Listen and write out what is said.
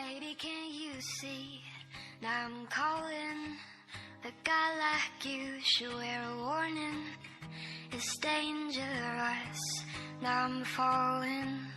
Baby, can't you see? Now I'm calling. A guy like you should wear a warning. It's dangerous. Now I'm falling.